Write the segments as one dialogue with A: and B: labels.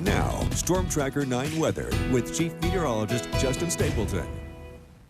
A: Now, Storm Tracker 9 weather with Chief Meteorologist Justin Stapleton.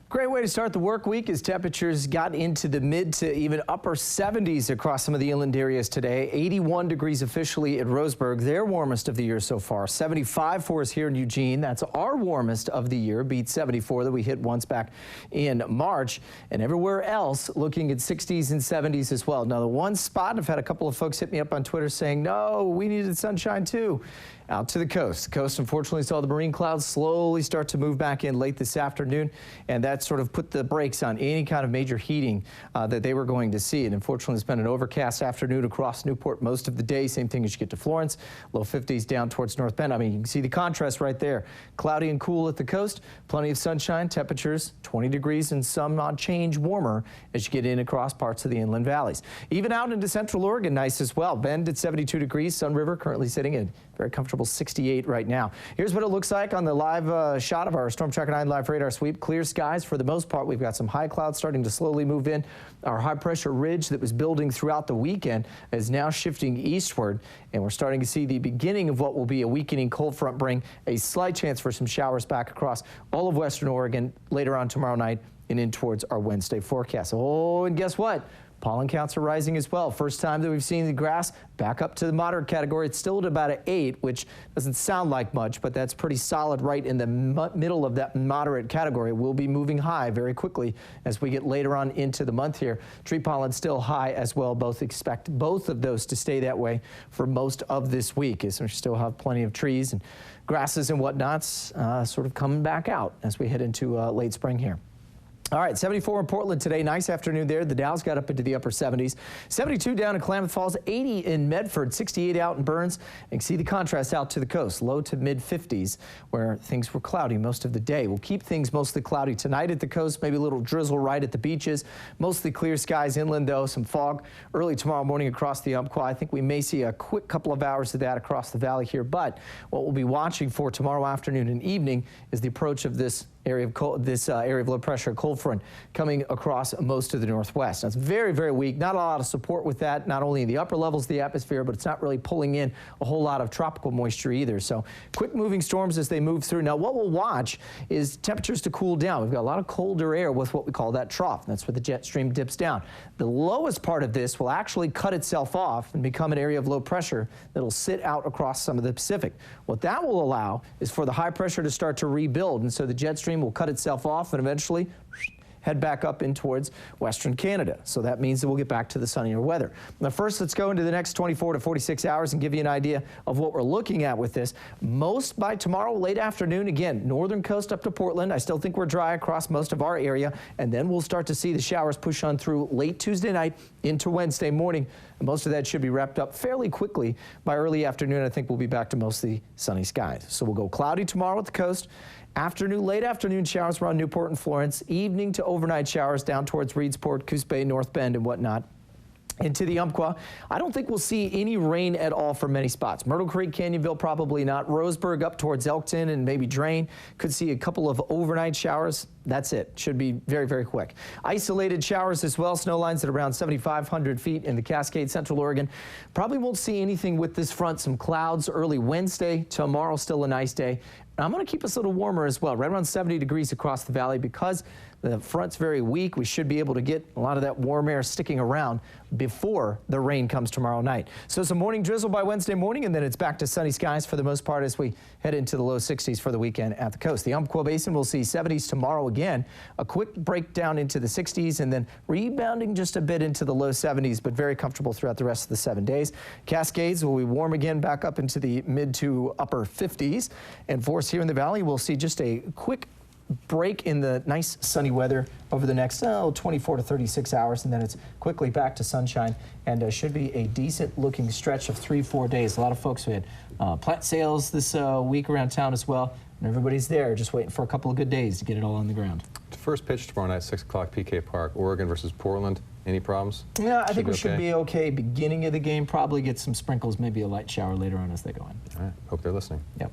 B: Great way to start the work week as temperatures got into the mid to even upper 70s across some of the inland areas today. 81 degrees officially at Roseburg, their warmest of the year so far. 75 for us here in Eugene. That's our warmest of the year, beat 74 that we hit once back in March. And everywhere else looking at 60s and 70s as well. Now the one spot, I've had a couple of folks hit me up on Twitter saying, no, we needed sunshine too. Out to the coast. The coast unfortunately saw the marine clouds slowly start to move back in late this afternoon, and that sort of put the brakes on any kind of major heating that they were going to see. And unfortunately, it's been an overcast afternoon across Newport most of the day. Same thing as you get to Florence. Low 50s down towards North Bend. I mean, you can see the contrast right there. Cloudy and cool at the coast. Plenty of sunshine. Temperatures 20 degrees and some odd change warmer as you get in across parts of the inland valleys. Even out into central Oregon, nice as well. Bend at 72 degrees. Sun River currently sitting at very comfortable 68 right now. Here's what it looks like on the live shot of our Storm Tracker 9 live radar sweep. Clear skies for the most part. We've got some high clouds starting to slowly move in. Our high pressure ridge that was building throughout the weekend is now shifting eastward, and we're starting to see the beginning of what will be a weakening cold front bring a slight chance for some showers back across all of western Oregon later on tomorrow night and in towards our Wednesday forecast. Oh, and guess what? Pollen counts are rising as well. First time that we've seen the grass back up to the moderate category. It's still at about an 8, which doesn't sound like much, but that's pretty solid right in the middle of that moderate category. We'll be moving high very quickly as we get later on into the month here. Tree pollen still high as well. Both expect both of those to stay that way for most of this week, as we still have plenty of trees and grasses and whatnots sort of coming back out as we head into late spring here. All right, 74 in Portland today. Nice afternoon there. The Dow's got up into the upper 70s. 72 down in Klamath Falls, 80 in Medford, 68 out in Burns. You can see the contrast out to the coast, low to mid 50s, where things were cloudy most of the day. We'll keep things mostly cloudy tonight at the coast, maybe a little drizzle right at the beaches. Mostly clear skies inland, though, some fog early tomorrow morning across the Umpqua. I think we may see a quick couple of hours of that across the valley here, but what we'll be watching for tomorrow afternoon and evening is the approach of this area of low pressure cold front coming across most of the northwest. Now, it's very, very weak. Not a lot of support with that, not only in the upper levels of the atmosphere, but it's not really pulling in a whole lot of tropical moisture either. So quick moving storms as they move through. Now, what we'll watch is temperatures to cool down. We've got a lot of colder air with what we call that trough. That's where the jet stream dips down. The lowest part of this will actually cut itself off and become an area of low pressure that'll sit out across some of the Pacific. What that will allow is for the high pressure to start to rebuild, and so the jet stream will cut itself off and eventually head back up in towards western Canada. So that means that we'll get back to the sunnier weather. Now first, let's go into the next 24 to 46 hours and give you an idea of what we're looking at with this. Most by tomorrow late afternoon, again, northern coast up to Portland. I still think we're dry across most of our area, and then we'll start to see the showers push on through late Tuesday night into Wednesday morning. And most of that should be wrapped up fairly quickly. By early afternoon, I think we'll be back to mostly sunny skies. So we'll go cloudy tomorrow at the coast. Afternoon, late afternoon showers around Newport and Florence. Evening to overnight showers down towards Reedsport, Coos Bay, North Bend, and whatnot. Into the Umpqua, I don't think we'll see any rain at all for many spots. Myrtle Creek, Canyonville, probably not. Roseburg up towards Elkton and maybe Drain. Could see a couple of overnight showers. That's it. Should be very, very quick. Isolated showers as well. Snow lines at around 7,500 feet in the Cascades, Central Oregon. Probably won't see anything with this front. Some clouds early Wednesday. Tomorrow, still a nice day. I'm going to keep us a little warmer as well, right around 70 degrees across the valley. Because the front's very weak, we should be able to get a lot of that warm air sticking around before the rain comes tomorrow night. So some morning drizzle by Wednesday morning, and then it's back to sunny skies for the most part as we head into the low 60s for the weekend at the coast. The Umpqua Basin will see 70s tomorrow again, a quick breakdown into the 60s, and then rebounding just a bit into the low 70s, but very comfortable throughout the rest of the 7 days. Cascades will be warm again, back up into the mid to upper 50s. And for us here in the valley, we'll see just a quick break in the nice sunny weather over the next 24 to 36 hours, and then it's quickly back to sunshine, and should be a decent looking stretch of 3-4 days. A lot of folks who had plant sales this week around town as well, and everybody's there just waiting for a couple of good days to get it all on the ground.
C: First pitch tomorrow night, 6 o'clock, PK Park, Oregon versus Portland. Any problems?
B: Yeah, I think we should be okay. Beginning of the game, probably get some sprinkles, maybe a light shower later on as they go in.
C: All right, hope they're listening.
B: Yep.